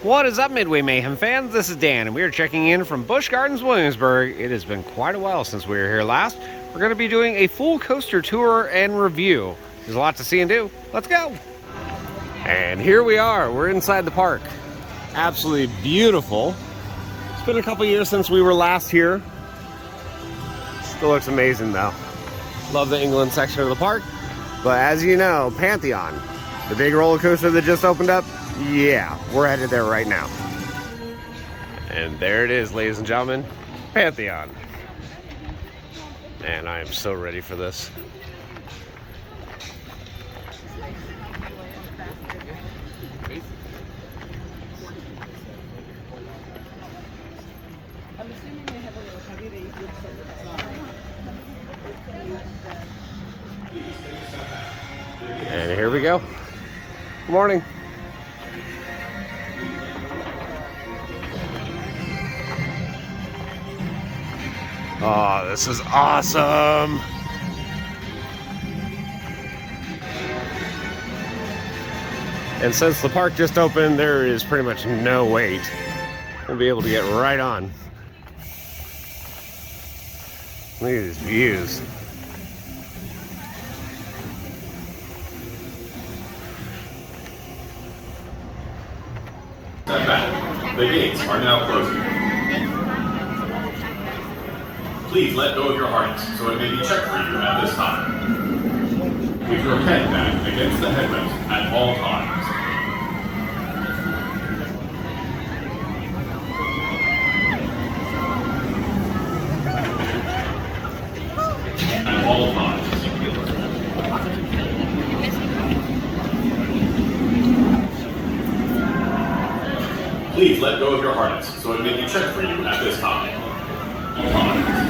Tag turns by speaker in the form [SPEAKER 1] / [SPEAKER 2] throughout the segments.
[SPEAKER 1] What is up, Midway Mayhem fans? This is Dan, and we are checking in from Busch Gardens Williamsburg. It has been quite a while since we were here last. We're going to be doing a full coaster tour and review. There's a lot to see and do. Let's go! And here we are. We're inside the park. Absolutely beautiful. It's been a couple years since we were last here. Still looks amazing, though. Love the England section of the park. But as you know, Pantheon, the big roller coaster that just opened up, yeah, we're headed there right now. And there it is, ladies and gentlemen, Pantheon. Man, I am so ready for this. And here we go. Good morning. Oh, this is awesome. And since the park just opened, there is pretty much no wait. We'll be able to get right on. Look at these views.
[SPEAKER 2] Step back. The gates are now closing. Please let go of your harness so it may be checked for you at this time. Keep your head back against the headrest at all times. At all times. Please let go of your harness so it may be checked for you at this time. All times.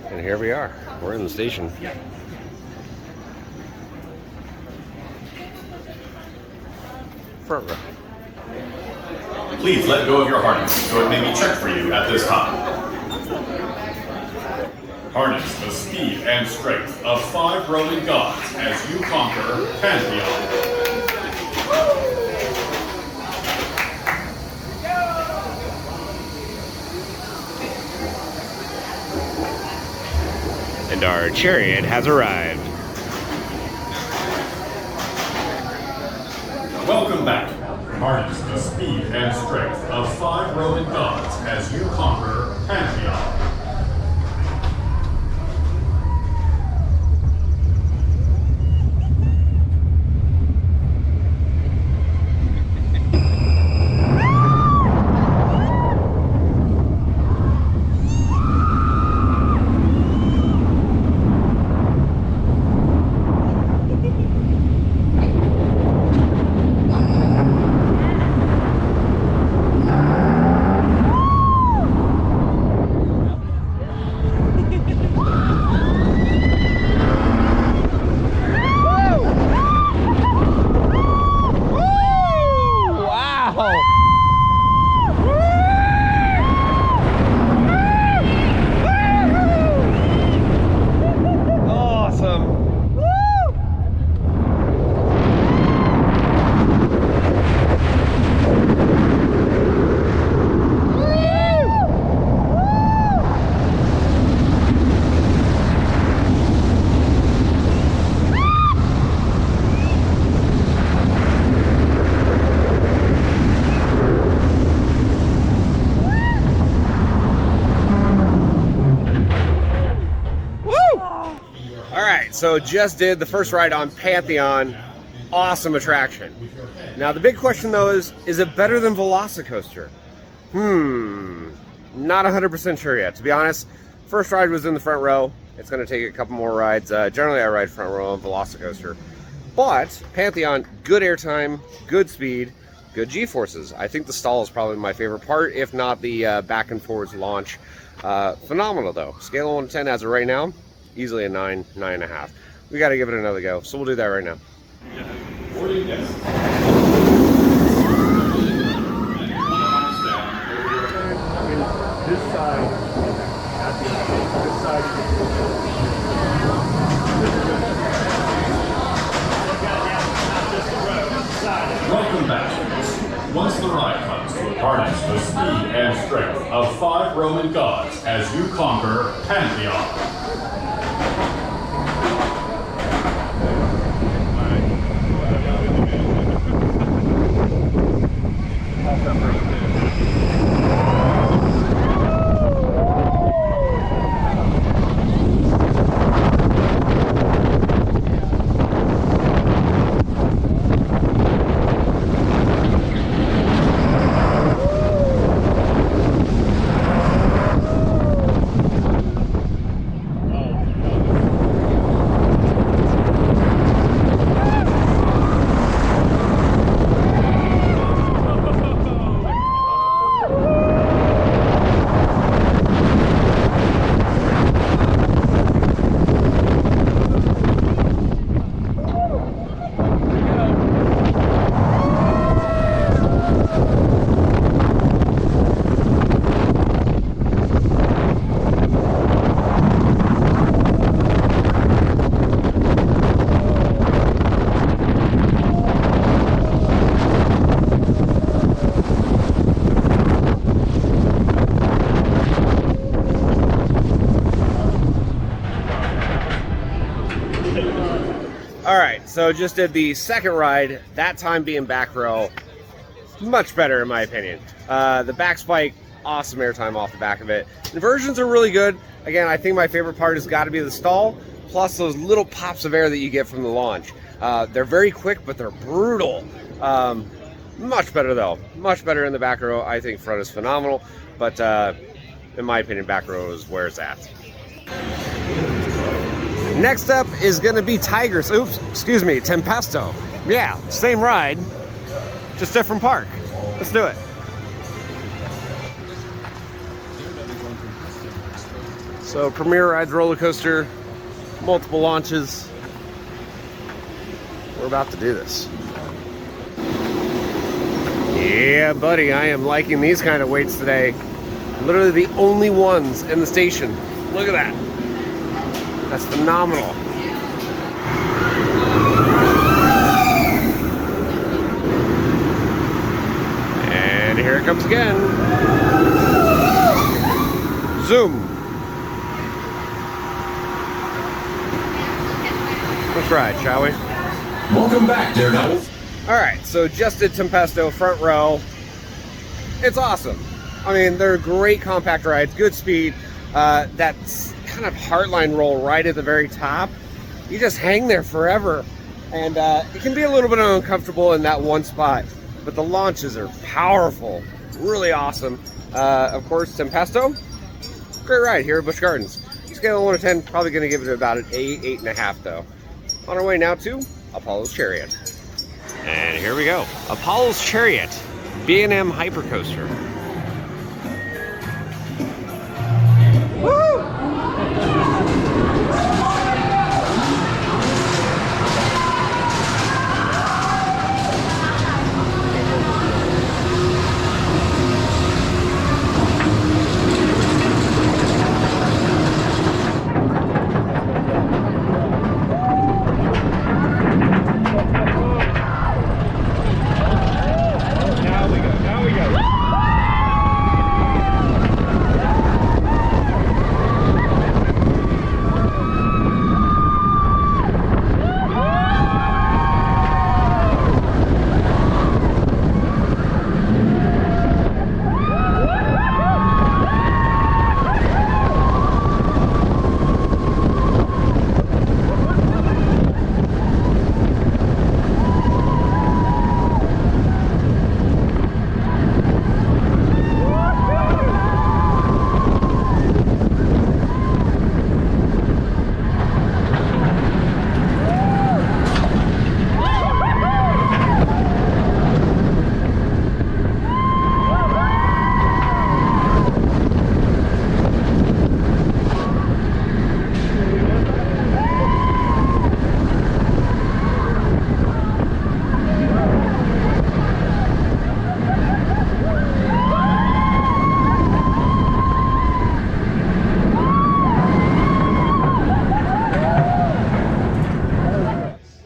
[SPEAKER 1] And here we are. We're in the station. Front row.
[SPEAKER 2] Please let go of your harness so it may be checked for you at this time. Harness the speed and strength of 5 Roman gods as you conquer Pantheon.
[SPEAKER 1] And our chariot has arrived.
[SPEAKER 2] Welcome back. Harness the speed and strength of 5 Roman gods as you conquer Pantheon.
[SPEAKER 1] So just did the first ride on Pantheon. Awesome attraction. Now the big question though is it better than Velocicoaster? Not 100% sure yet. To be honest, first ride was in the front row. It's going to take a couple more rides. Generally I ride front row on Velocicoaster. But Pantheon, good airtime, good speed, good G-forces. I think the stall is probably my favorite part, if not the back and forwards launch. Phenomenal though. Scale of 1 to 10 as of right now. Easily a 9, 9.5. We got to give it another go, so we'll do that right now.
[SPEAKER 3] This side, this side.
[SPEAKER 2] smart Roman gods as you conquer Pantheon.
[SPEAKER 1] Alright, so just did the second ride, that time being back row. Much better in my opinion. The back spike, awesome airtime off the back of it. Inversions are really good. Again, I think my favorite part has got to be the stall, plus those little pops of air that you get from the launch. They're very quick, but they're brutal. Much better though. Much better in the back row. I think front is phenomenal, but in my opinion, back row is where it's at. Next up is going to be Tempesto. Yeah, same ride, just different park. Let's do it. So Premier Rides roller coaster, multiple launches. We're about to do this. Yeah, buddy, I am liking these kind of weights today. Literally the only ones in the station. Look at that. That's phenomenal. And here it comes again. Zoom. Let's ride, shall we?
[SPEAKER 2] Welcome back, Daredevils.
[SPEAKER 1] Alright, so just did Tempesto front row. It's awesome. I mean, they're great compact rides, good speed. That's kind of heartline roll right at the very top. You just hang there forever, and it can be a little bit uncomfortable in that one spot, but the launches are powerful, really awesome. Of course, Tempesto, great ride here at Busch Gardens. Scale of 1 to 10, probably going to give it about an 8, 8.5 though. On our way now to Apollo's Chariot. And here we go, Apollo's Chariot, B&M Hypercoaster. Woo!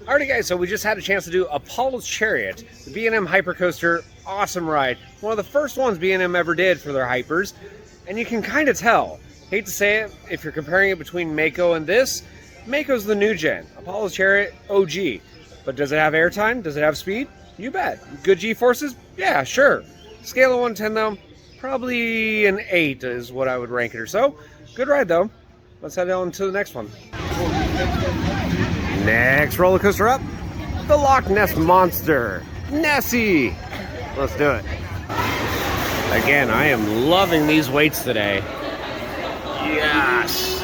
[SPEAKER 1] Alrighty guys, so we just had a chance to do Apollo's Chariot, the B&M Hypercoaster, awesome ride. One of the first ones B&M ever did for their hypers. And you can kind of tell. Hate to say it, if you're comparing it between Mako and this, Mako's the new gen. Apollo's Chariot, OG. But does it have airtime? Does it have speed? You bet. Good G-forces? Yeah, sure. Scale of 1 to 10 though, probably an 8 is what I would rank it or so. Good ride though. Let's head on to the next one. Next roller coaster up, the Loch Ness Monster, Nessie. Let's do it. Again, I am loving these weights today. Yes.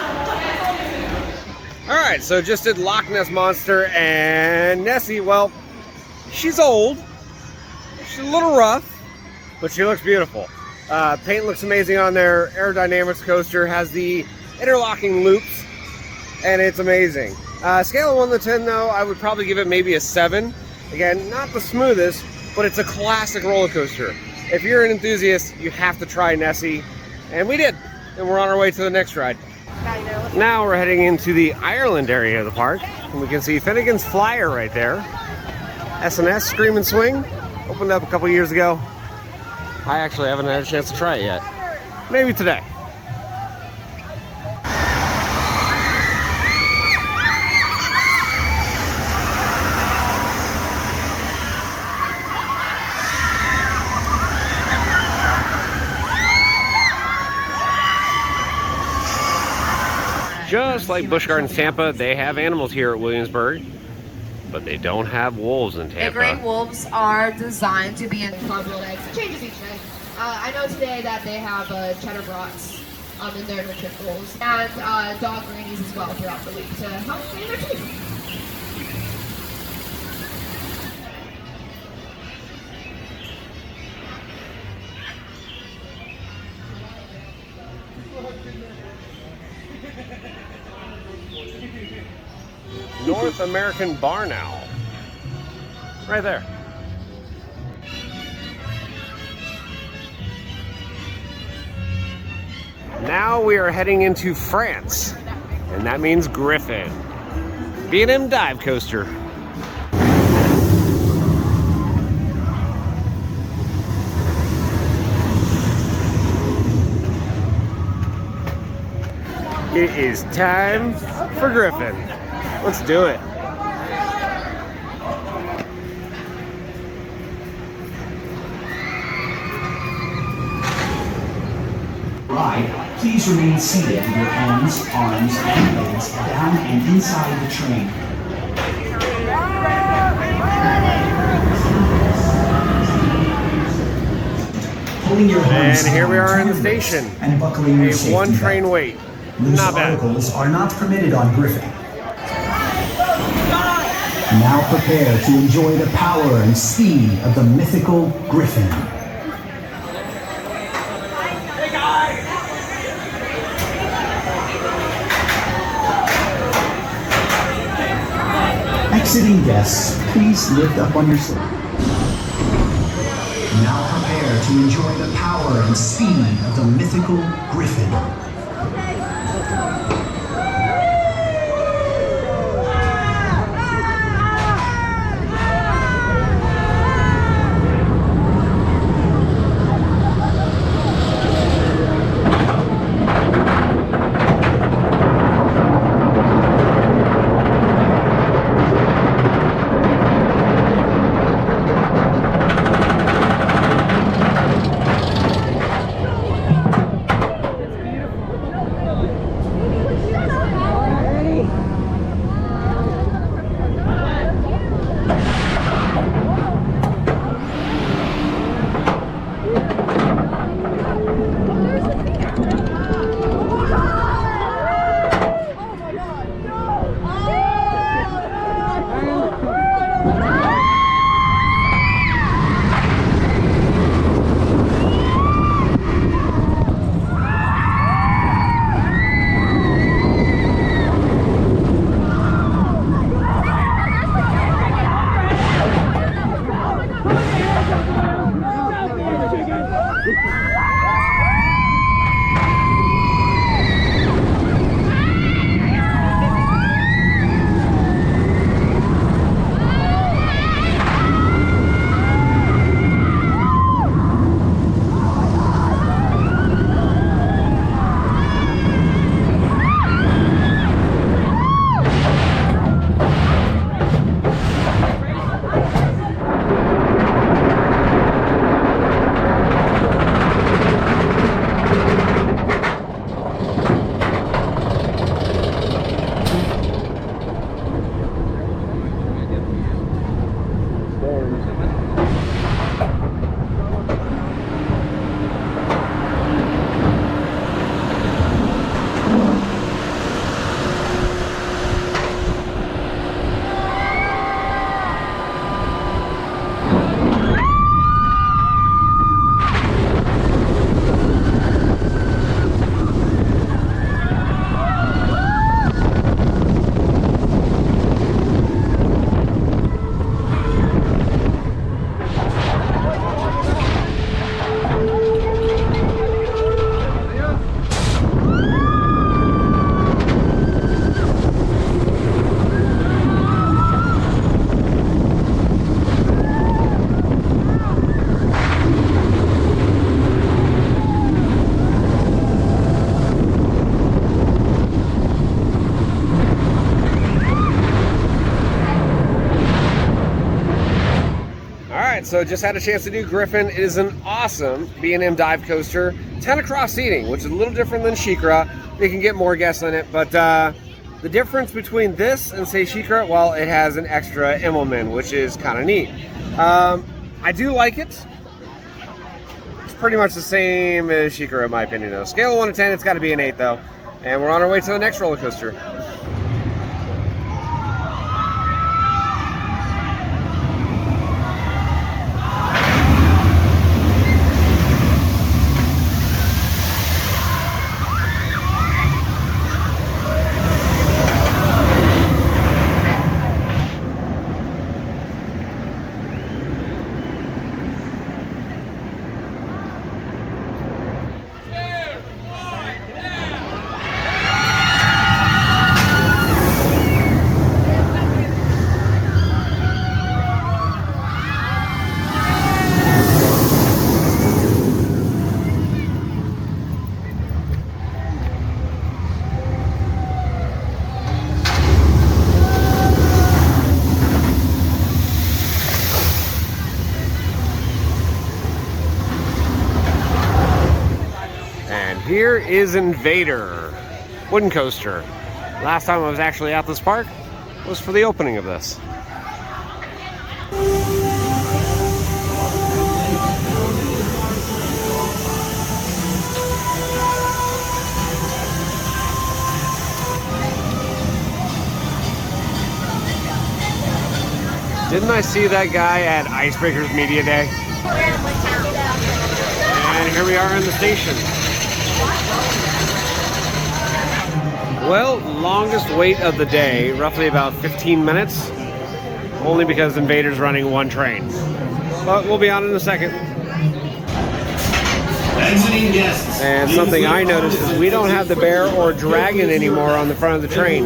[SPEAKER 1] All right, so just did Loch Ness Monster and Nessie. Well, she's old. She's a little rough, but she looks beautiful. Paint looks amazing on there. Aerodynamics coaster has the interlocking loops, and it's amazing. Scale of 1 to 10 though, I would probably give it maybe a 7. Again, not the smoothest, but it's a classic roller coaster. If you're an enthusiast, you have to try Nessie, and we did, and we're on our way to the next ride. Now we're heading into the Ireland area of the park, and we can see Finnegan's Flyer right there. S&S Scream and Swing, opened up a couple years ago. I actually haven't had a chance to try it yet. Maybe today. Just like Busch Gardens Tampa, they have animals here at Williamsburg, but they don't have wolves in Tampa.
[SPEAKER 4] The gray wolves are designed to be in hard-boiled eggs. It changes each day. I know today that they have cheddar brats in their nutrient bowls, and dog grannies as well throughout the week to help clean their teeth.
[SPEAKER 1] North American Barn Owl. Right there. Now we are heading into France, and that means Griffon. B&M Dive Coaster. It is time for Griffon. Let's do it.
[SPEAKER 5] Ride, please remain seated with your hands, arms, and legs down and inside the train. Pulling your hands
[SPEAKER 1] And here we
[SPEAKER 5] down
[SPEAKER 1] are in the
[SPEAKER 5] to your waist
[SPEAKER 1] station.
[SPEAKER 5] and buckling your
[SPEAKER 1] A
[SPEAKER 5] safety
[SPEAKER 1] one
[SPEAKER 5] belt.
[SPEAKER 1] train wait.
[SPEAKER 5] Loose
[SPEAKER 1] Not bad.
[SPEAKER 5] articles are not permitted on Griffon. Now prepare to enjoy the power and speed of the mythical Griffon. Exiting guests, please lift up on your seat. Now prepare to enjoy the power and speed of the mythical Griffon.
[SPEAKER 1] so just had a chance to do Griffin. It is an awesome B&M dive coaster. 10 across seating, which is a little different than SheiKra. You can get more guests on it, but the difference between this and say SheiKra, well, it has an extra Immelman, which is kind of neat. I do like it. It's pretty much the same as SheiKra in my opinion though. Scale of 1 to 10, it's got to be an 8 though. And we're on our way to the next roller coaster. Here is Invader, wooden coaster. Last time I was actually at this park was for the opening of this. Didn't I see that guy at Icebreakers Media Day? And here we are in the station. Well, longest wait of the day, roughly about 15 minutes, only because Invader's running one train. But we'll be on in a second.
[SPEAKER 2] Exiting guests.
[SPEAKER 1] And something I noticed is we don't have the bear or dragon anymore on the front of the train.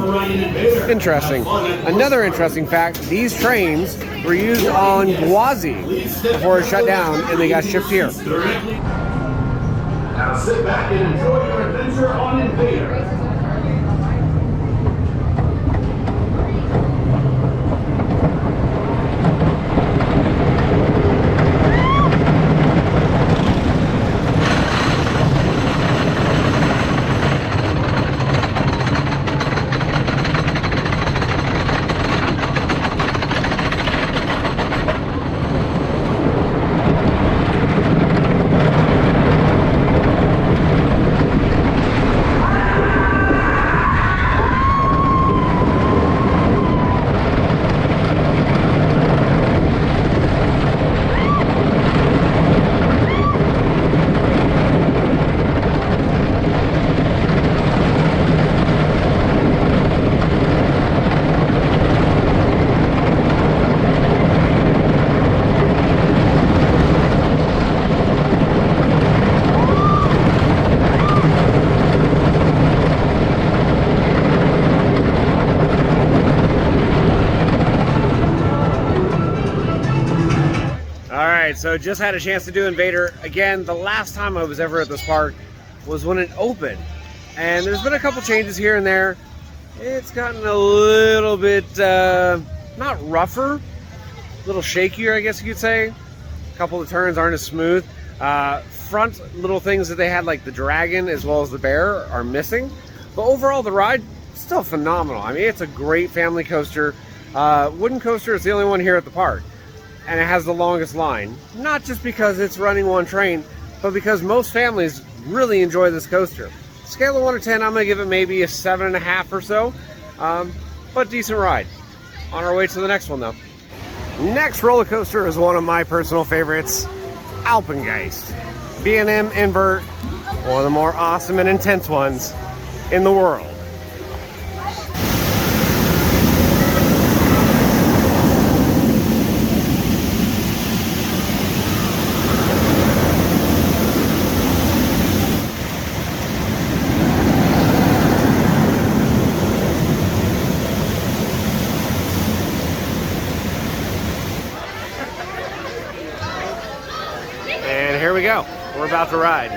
[SPEAKER 1] Interesting. Another interesting fact, these trains were used on Gwazi before it shut down and they got shipped here.
[SPEAKER 2] Now sit back and enjoy your adventure on Invader.
[SPEAKER 1] So just had a chance to do Invader. Again, the last time I was ever at this park was when it opened. And there's been a couple changes here and there. It's gotten a little bit, not rougher, a little shakier, I guess you could say. A couple of turns aren't as smooth. Front little things that they had, like the dragon as well as the bear, are missing. But overall, the ride, still phenomenal. I mean, it's a great family coaster. Wooden coaster is the only one here at the park. And it has the longest line. Not just because it's running one train, but because most families really enjoy this coaster. Scale of 1 to 10, I'm gonna give it maybe a 7.5 or so. But decent ride. On our way to the next one though. Next roller coaster is one of my personal favorites, Alpengeist. B&M Invert, one of the more awesome and intense ones in the world. And here we go. We're about to ride.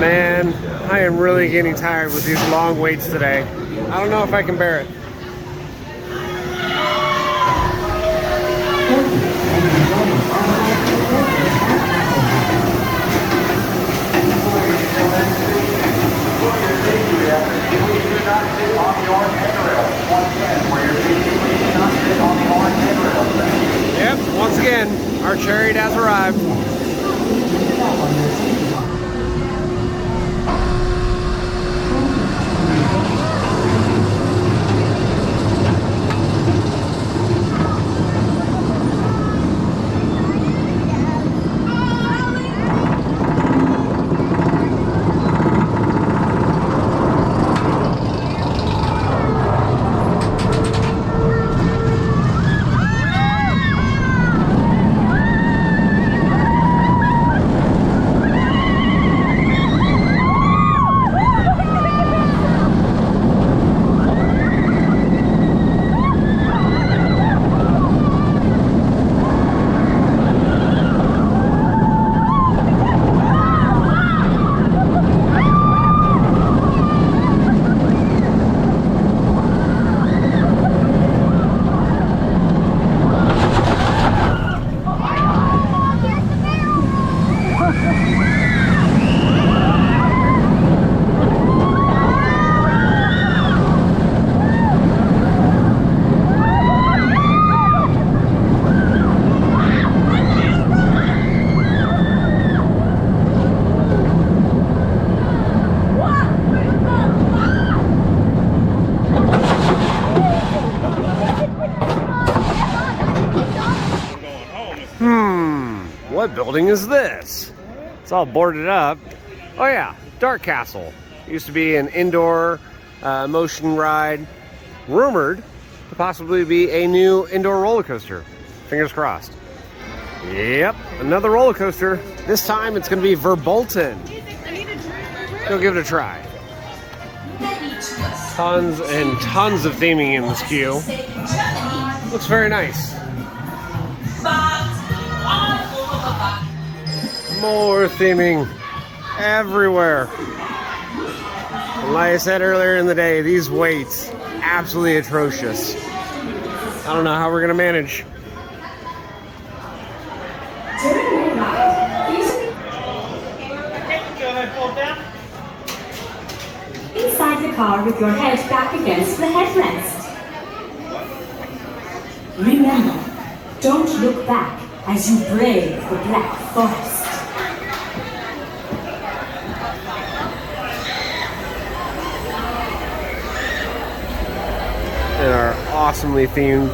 [SPEAKER 1] Man, I am really getting tired with these long waits today. I don't know if I can bear it. chariot has arrived. What building is this? It's all boarded up. Oh yeah, Dark Castle. Used to be an indoor motion ride, rumored to possibly be a new indoor roller coaster. Fingers crossed. Yep, another roller coaster. This time it's going to be Verbolten. Go give it a try. Tons and tons of theming in this queue. Looks very nice. More theming everywhere. And like I said earlier in the day, these waits, absolutely atrocious. I don't know how we're gonna manage.
[SPEAKER 6] Inside the car with your head back against the headrest. Remember, don't look back as you brave the Black Forest.
[SPEAKER 1] And our awesomely themed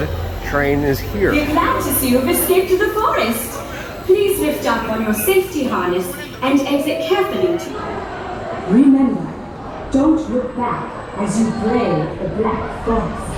[SPEAKER 1] train is here.
[SPEAKER 6] We're glad to see you've escaped to the forest. Please lift up on your safety harness and exit carefully. Remember, don't look back as you brave the Black Forest.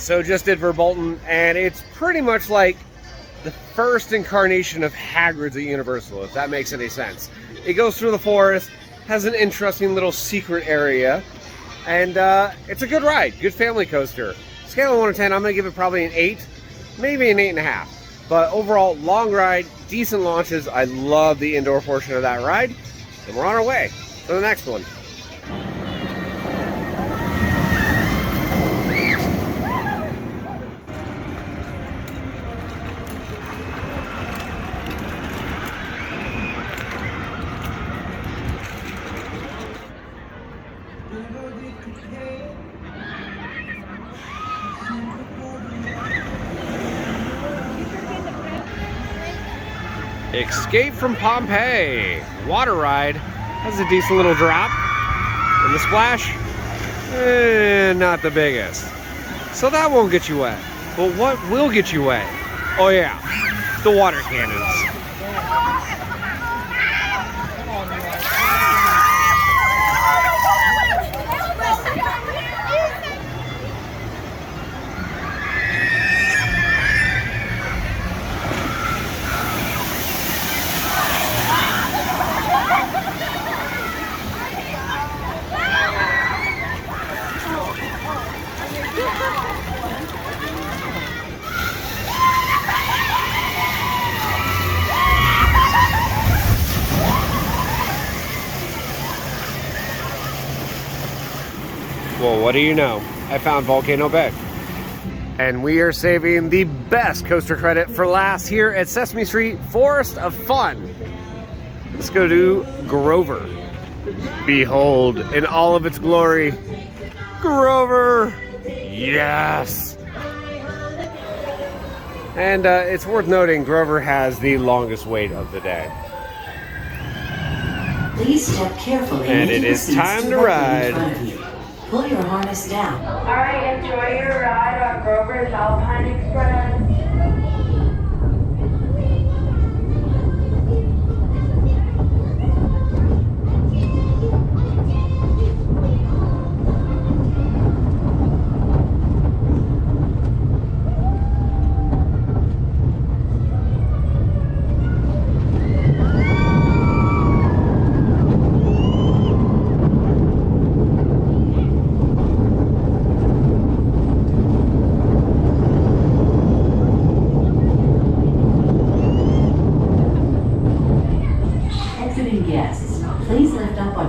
[SPEAKER 1] so just did Verbolten, and it's pretty much like the first incarnation of Hagrid's at Universal, if that makes any sense. It goes through the forest, has an interesting little secret area, and it's a good ride, good family coaster. Scale of 1 to 10, I'm going to give it probably an 8, maybe an 8.5. But overall, long ride, decent launches. I love the indoor portion of that ride, and we're on our way to the next one. Escape from Pompeii. Water ride. Has a decent little drop. And the splash, not the biggest. So that won't get you wet. But what will get you wet? Oh yeah, the water cannons. Well, what do you know? I found Volcano Bay. And we are saving the best coaster credit for last here at Sesame Street Forest of Fun. Let's go to Grover. Behold, in all of its glory, Grover! Yes! And it's worth noting, Grover has the longest wait of the day.
[SPEAKER 7] Please step carefully.
[SPEAKER 1] And it is time to ride.
[SPEAKER 7] Pull your harness down.
[SPEAKER 8] All right, enjoy your ride on Grover's Alpine Express.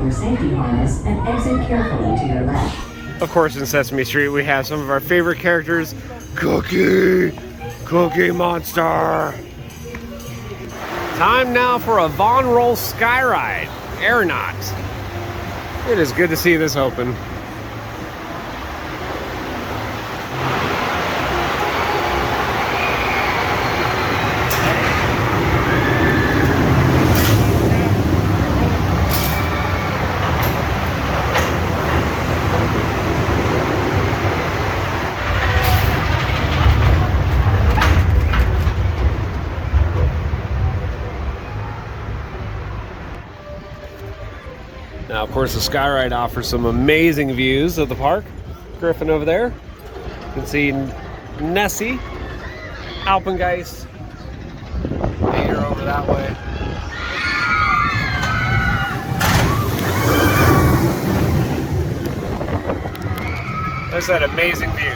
[SPEAKER 7] Safety harness and exit carefully to your left.
[SPEAKER 1] Of course, in Sesame Street, we have some of our favorite characters. Cookie! Cookie Monster! Time now for a Von Roll Sky Ride. Aeronaut. It is good to see this open. Now, of course, the Sky Ride offers some amazing views of the park. Griffin over there. You can see Nessie, Alpengeist, Vader over that way. There's that amazing views.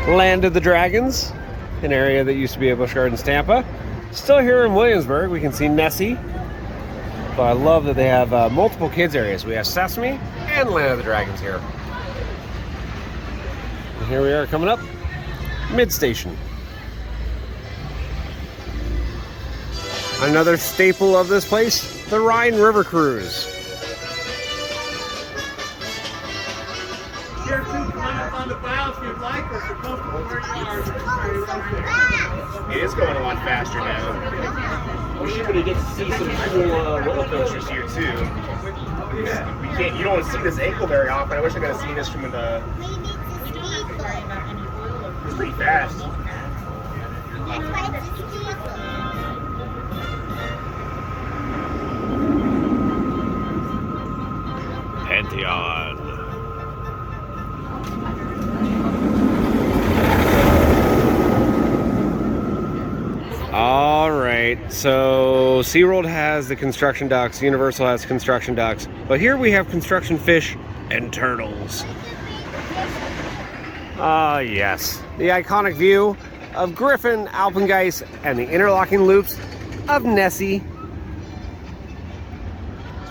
[SPEAKER 1] Land of the Dragons, an area that used to be at Busch Gardens Tampa. Still here in Williamsburg, we can see Nessie, But I love that they have multiple kids areas. We have Sesame and Land of the Dragons here. And here we are coming up, mid-station. Another staple of this place, the Rhine River Cruise.
[SPEAKER 3] Here too, climb up on the bow if you'd like, or if you're comfortable where you are.
[SPEAKER 9] It is going a lot faster now. We should really get to see some cool roller coasters here too. We can't. You don't see this ankle very often. I wish I could have seen this from the. It's pretty fast.
[SPEAKER 1] Pantheon. All right, so SeaWorld has the construction docks, Universal has construction docks, but here we have construction fish and turtles. Ah, yes, the iconic view of Griffin, Alpengeist, and the interlocking loops of Nessie.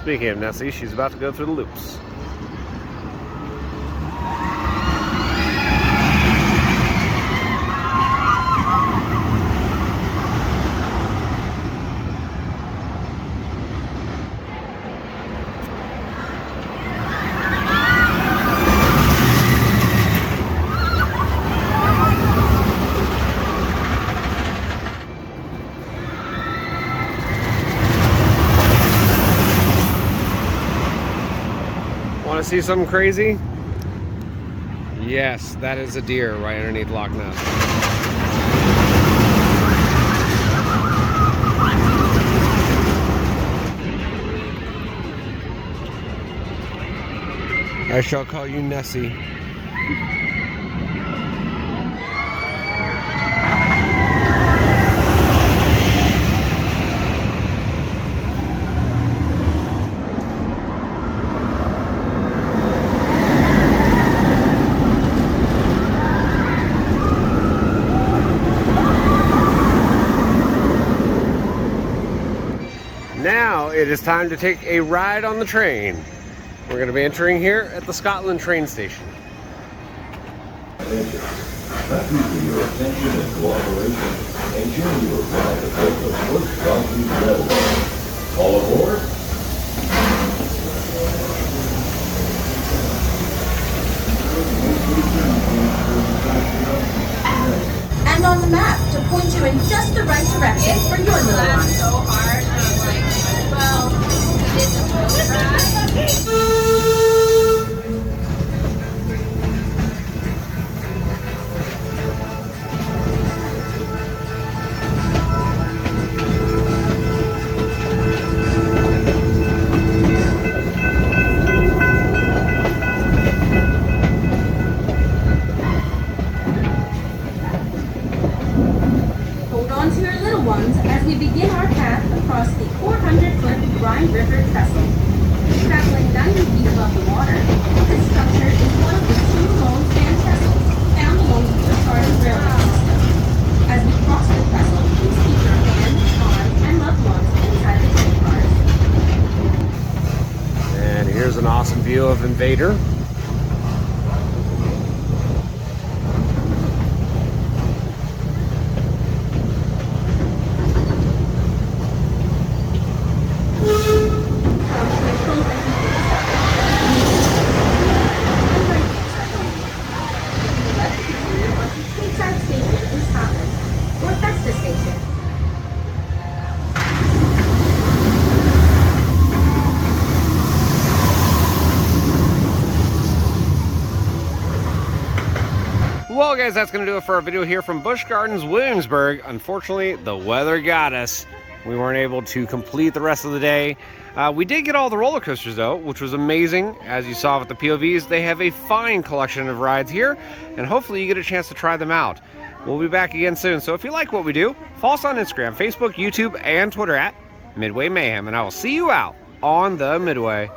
[SPEAKER 1] Speaking of Nessie, she's about to go through the loops. Want to see something crazy? Yes, that is a deer right underneath Loch Ness. I shall call you Nessie. Now it is time to take a ride on the train. We're going to be entering here at the Scotland train station.
[SPEAKER 10] Thank you for your attention and cooperation. Enjoy your ride aboard the Busch Gardens Railway. All aboard?
[SPEAKER 11] And on the map to point you in just the right direction for your little one.
[SPEAKER 4] So hard, I'm like, well, it's a boat ride.
[SPEAKER 11] Hold on to your little ones as we begin our path across the 400-foot Rhine River Trestle. Traveling 90 feet above the water, this structure is one of the 2 lone span trestles found along the Busch Gardens railway system. As we cross the trestle, please keep your hands, arms, and loved ones inside the train cars.
[SPEAKER 1] And here's an awesome view of Invader. Well, guys, that's going to do it for our video here from Busch Gardens Williamsburg. Unfortunately, the weather got us. We weren't able to complete the rest of the day. We did get all the roller coasters, though, which was amazing. As you saw with the POVs, they have a fine collection of rides here, and hopefully you get a chance to try them out. We'll be back again soon, so if you like what we do, follow us on Instagram, Facebook, YouTube, and Twitter at Midway Mayhem, and I will see you out on the Midway.